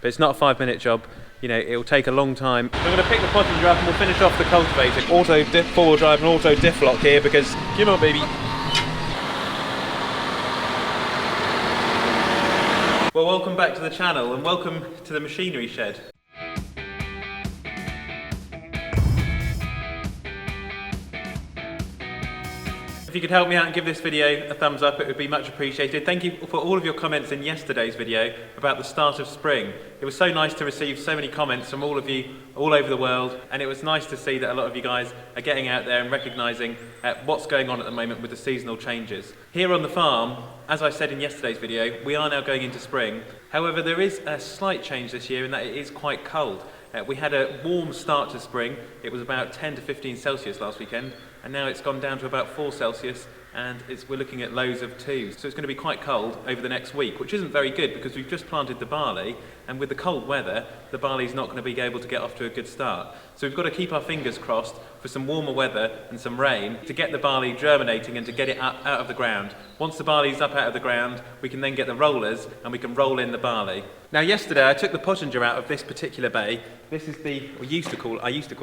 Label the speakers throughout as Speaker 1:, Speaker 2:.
Speaker 1: but it's not a 5-minute job. You know, it will take a long time. So I'm going to pick the Pottinger up and we'll finish off the cultivating. Auto diff, four-wheel drive and auto diff lock here because, come on baby. Well, welcome back to the channel and welcome to the machinery shed. If you could help me out and give this video a thumbs up, it would be much appreciated. Thank you for all of your comments in yesterday's video about the start of spring. It was so nice to receive so many comments from all of you all over the world, and it was nice to see that a lot of you guys are getting out there and recognising what's going on at the moment with the seasonal changes. Here on the farm, as I said in yesterday's video, we are now going into spring. However, there is a slight change this year in that it is quite cold. We had a warm start to spring. It was about 10 to 15 Celsius last weekend, and now it's gone down to about 4 Celsius, and we're looking at lows of 2. So it's going to be quite cold over the next week, which isn't very good because we've just planted the barley, and with the cold weather, the barley's not going to be able to get off to a good start. So we've got to keep our fingers crossed for some warmer weather and some rain to get the barley germinating and to get it up out of the ground. Once the barley's up out of the ground, we can then get the rollers and we can roll in the barley. Now yesterday I took the Pottinger out of this particular bay. This is I used to call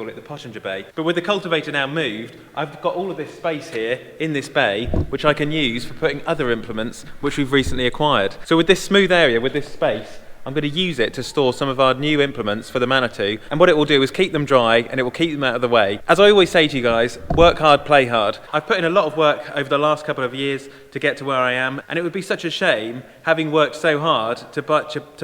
Speaker 1: it the Pottinger bay. But with the cultivator now moved, I've got all of this space here in this bay, which I can use for putting other implements which we've recently acquired. So with this smooth area, with this space, I'm going to use it to store some of our new implements for the Manitou, and what it will do is keep them dry and it will keep them out of the way. As I always say to you guys, work hard, play hard. I've put in a lot of work over the last couple of years to get to where I am, and it would be such a shame, having worked so hard to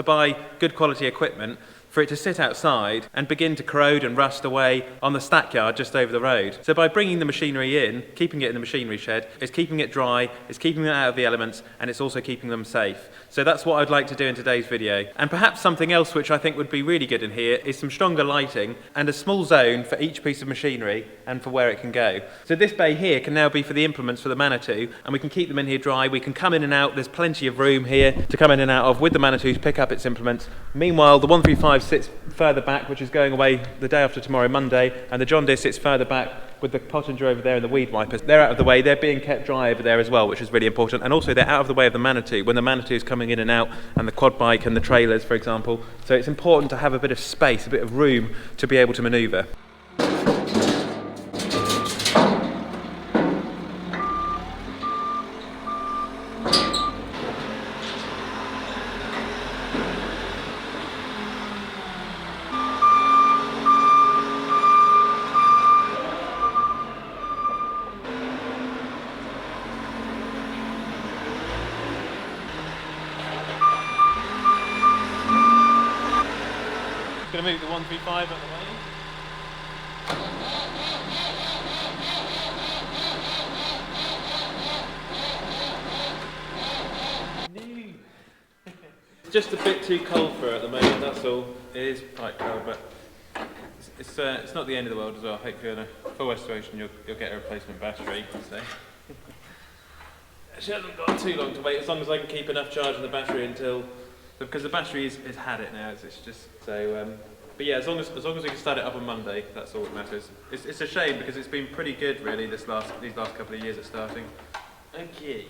Speaker 1: buy good quality equipment, for it to sit outside and begin to corrode and rust away on the stackyard just over the road. So by bringing the machinery in, keeping it in the machinery shed, it's keeping it dry, it's keeping it out of the elements, and it's also keeping them safe. So that's what I'd like to do in today's video. And perhaps something else which I think would be really good in here is some stronger lighting and a small zone for each piece of machinery and for where it can go. So this bay here can now be for the implements for the Manitou, and we can keep them in here dry. We can come in and out. There's plenty of room here to come in and out of with the Manitou to pick up its implements. Meanwhile, the 135 sits further back, which is going away the day after tomorrow, Monday, and the John Deere sits further back with the Pottinger over there and the weed wipers. They're out of the way, they're being kept dry over there as well, which is really important, and also they're out of the way of the Manitou when the Manitou is coming in and out, and the quad bike and the trailers, for example. So it's important to have a bit of space, a bit of room to be able to manoeuvre. Going to move the 135 out of the way. It's just a bit too cold for her at the moment, that's all. It is quite cold, but it's not the end of the world as well. Hopefully in a full restoration you'll get a replacement battery. So. She hasn't got too long to wait, as long as I can keep enough charge in the battery until... Because the battery has had it now, it's just so. But yeah, as long as we can start it up on Monday, that's all that matters. It's a shame because it's been pretty good really these last couple of years at starting. Okay.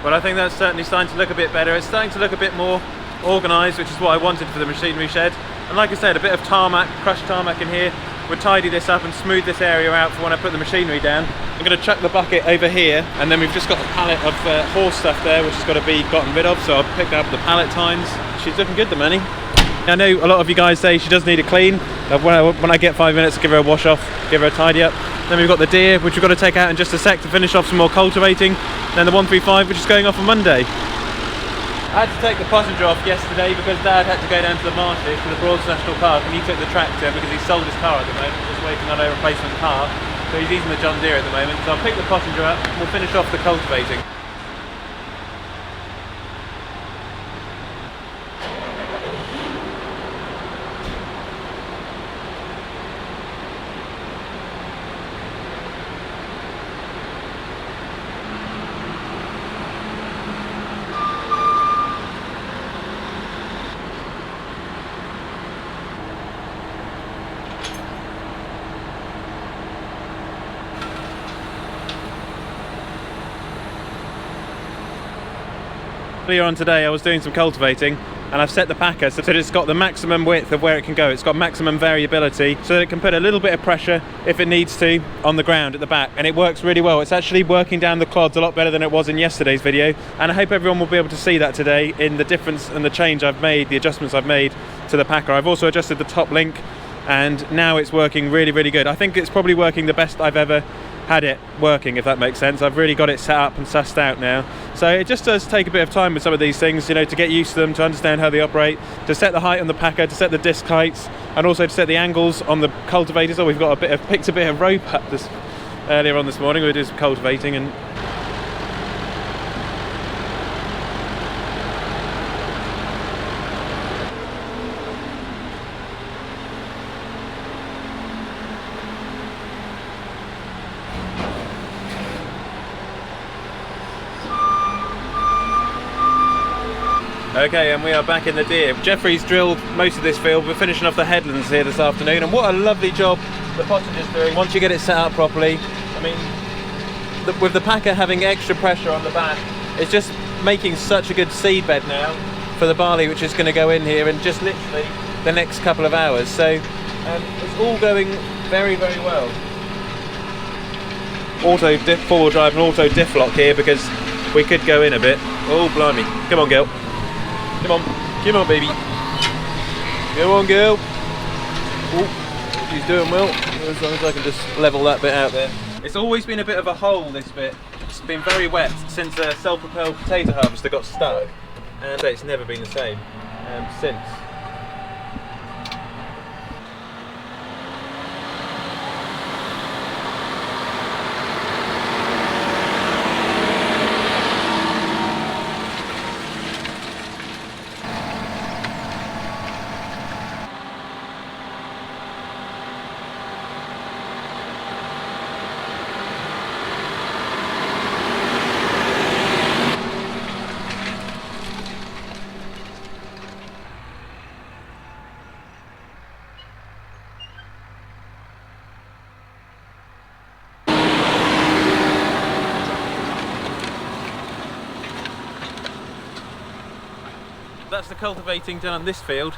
Speaker 1: Well, I think that's certainly starting to look a bit better. It's starting to look a bit more organised, which is what I wanted for the machinery shed. And like I said, a bit of tarmac, crushed tarmac in here would tidy this up and smooth this area out for when I put the machinery down. I'm going to chuck the bucket over here, and then we've just got a pallet of horse stuff there, which has got to be gotten rid of, so I'll pick up the pallet tines. She's looking good, the Manny. I know a lot of you guys say she does need a clean. When I get 5 minutes, give her a wash off, give her a tidy up. Then we've got the Deer, which we've got to take out in just a sec to finish off some more cultivating. Then the 135, which is going off on Monday. I had to take the Pottinger off yesterday because Dad had to go down to the marshes to the Broads National Park, and he took the tractor because he sold his car at the moment, just waiting on a replacement car. So he's using the John Deere at the moment. So I'll pick the Pottinger up and we'll finish off the cultivating. Earlier on today I was doing some cultivating and I've set the packer so that it's got the maximum width of where it can go. It's got maximum variability so that it can put a little bit of pressure if it needs to on the ground at the back, and it works really well. It's actually working down the clods a lot better than it was in yesterday's video, and I hope everyone will be able to see that today in the difference and the change I've made, the adjustments I've made to the packer. I've also adjusted the top link and now it's working really, really good. I think it's probably working the best I've ever had it working, if that makes sense. I've really got it set up and sussed out now. So it just does take a bit of time with some of these things, you know, to get used to them, to understand how they operate, to set the height on the packer, to set the disc heights, and also to set the angles on the cultivators. Oh, we've got picked a bit of rope up earlier on this morning. We were doing some cultivating and okay, and we are back in the deer. Jeffrey's drilled most of this field. We're finishing off the headlands here this afternoon, and what a lovely job the pottage is doing once you get it set up properly. I mean, with the packer having extra pressure on the back, it's just making such a good seed bed now for the barley, which is going to go in here in just literally the next couple of hours. So it's all going very, very well. Auto four-wheel drive and auto diff lock here because we could go in a bit. Oh, blimey. Come on, girl. Come on, baby. Come on, girl. Oh, she's doing well. As long as I can just level that bit out there. It's always been a bit of a hole, this bit. It's been very wet since a self-propelled potato harvester got stuck, and it's never been the same since. That's the cultivating done on this field,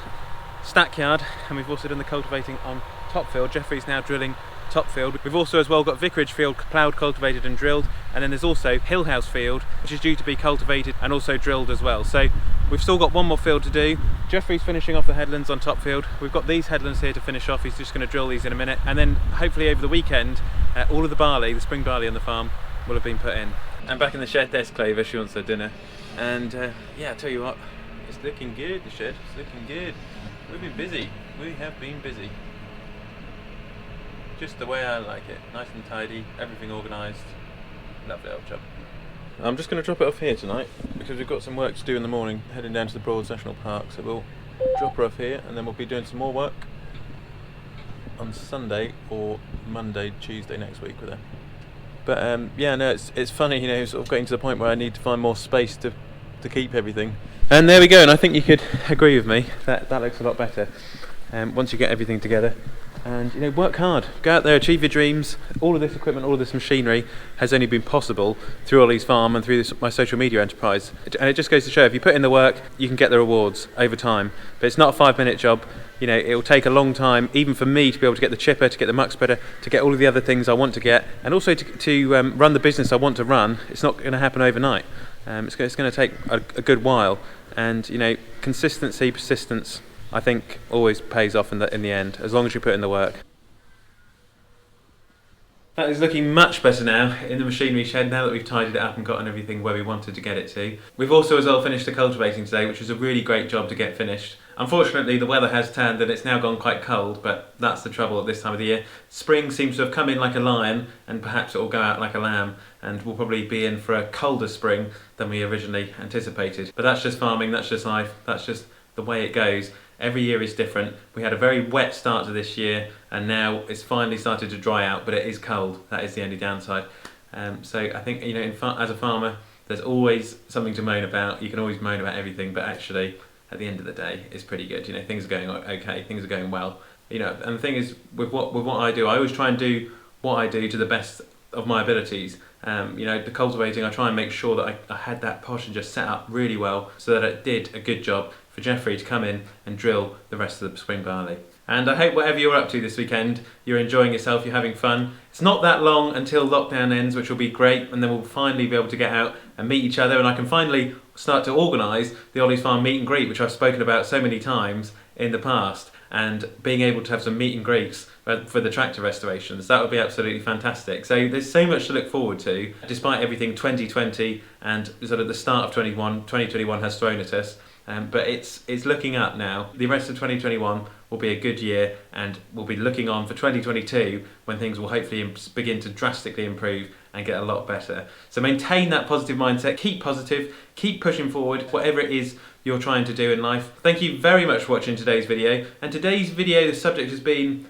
Speaker 1: stack yard, and we've also done the cultivating on top field. Jeffrey's now drilling top field. We've also as well got Vicarage field ploughed, cultivated and drilled, and then there's also Hillhouse field, which is due to be cultivated and also drilled as well. So we've still got one more field to do. Jeffrey's finishing off the headlands on top field. We've got these headlands here to finish off. He's just going to drill these in a minute, and then hopefully over the weekend all of the barley, the spring barley on the farm, will have been put in. And back in the shed, there's Clover. She wants her dinner, and yeah, I tell you what, it's looking good, the shed. It's looking good. We've been busy. We have been busy. Just the way I like it. Nice and tidy, everything organised. Lovely old job. I'm just going to drop it off here tonight because we've got some work to do in the morning, heading down to the Broads National Park. So we'll drop her off here and then we'll be doing some more work on Sunday or Monday, Tuesday next week with her. But yeah, no, it's funny, you know, sort of getting to the point where I need to find more space to keep everything. And there we go, and I think you could agree with me that that looks a lot better once you get everything together. And you know, work hard, go out there, achieve your dreams. All of this equipment, all of this machinery has only been possible through Olly's farm and through my social media enterprise. And it just goes to show, if you put in the work, you can get the rewards over time. But it's not a 5-minute job. You know, it will take a long time, even for me, to be able to get the chipper, to get the muck spreader, to get all of the other things I want to get, and also to run the business I want to run. It's not going to happen overnight. It's going to take a good while, and you know, consistency, persistence, I think always pays off in the end, as long as you put in the work. That is looking much better now in the machinery shed, now that we've tidied it up and gotten everything where we wanted to get it to. We've also as well finished the cultivating today, which was a really great job to get finished. Unfortunately, the weather has turned and it's now gone quite cold, but that's the trouble at this time of the year. Spring seems to have come in like a lion, and perhaps it will go out like a lamb, and we'll probably be in for a colder spring than we originally anticipated. But that's just farming, that's just life, that's just the way it goes. Every year is different. We had a very wet start to this year, and now it's finally started to dry out, but it is cold. That is the only downside. So I think, you know, as a farmer, there's always something to moan about. You can always moan about everything, but actually, at the end of the day, it's pretty good. You know, things are going okay, things are going well. You know, and the thing is, with what I do, I always try and do what I do to the best of my abilities. You know, the cultivating, I try and make sure that I had that posture set up really well so that it did a good job for Jeffrey to come in and drill the rest of the spring barley. And I hope whatever you're up to this weekend, you're enjoying yourself, you're having fun. It's not that long until lockdown ends, which will be great, and then we'll finally be able to get out and meet each other, and I can finally start to organise the Olly's Farm meet and greet, which I've spoken about so many times in the past, and being able to have some meet and greets for the tractor restorations. That would be absolutely fantastic. So there's so much to look forward to, despite everything 2020 and sort of the start of 2021 has thrown at us. But it's looking up now. The rest of 2021 will be a good year, and we'll be looking on for 2022 when things will hopefully begin to drastically improve and get a lot better. So maintain that positive mindset, keep positive, keep pushing forward, whatever it is you're trying to do in life. Thank you very much for watching today's video. And today's video, the subject has been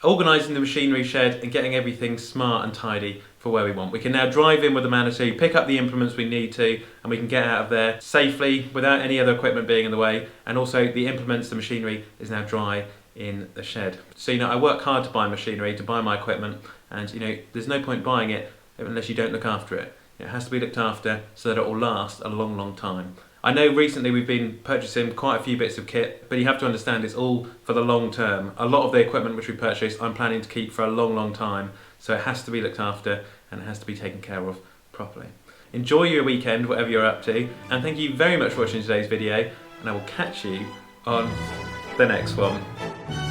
Speaker 1: organising the machinery shed and getting everything smart and tidy for where we want. We can now drive in with the Manitou, pick up the implements we need to, and we can get out of there safely without any other equipment being in the way. And also the implements, the machinery is now dry in the shed. So, you know, I work hard to buy machinery, to buy my equipment, and, you know, there's no point buying it unless you don't look after it. It has to be looked after so that it will last a long, long time. I know recently we've been purchasing quite a few bits of kit, but you have to understand it's all for the long term. A lot of the equipment which we purchase, I'm planning to keep for a long, long time, so it has to be looked after and it has to be taken care of properly. Enjoy your weekend, whatever you're up to, and thank you very much for watching today's video, and I will catch you on the next one.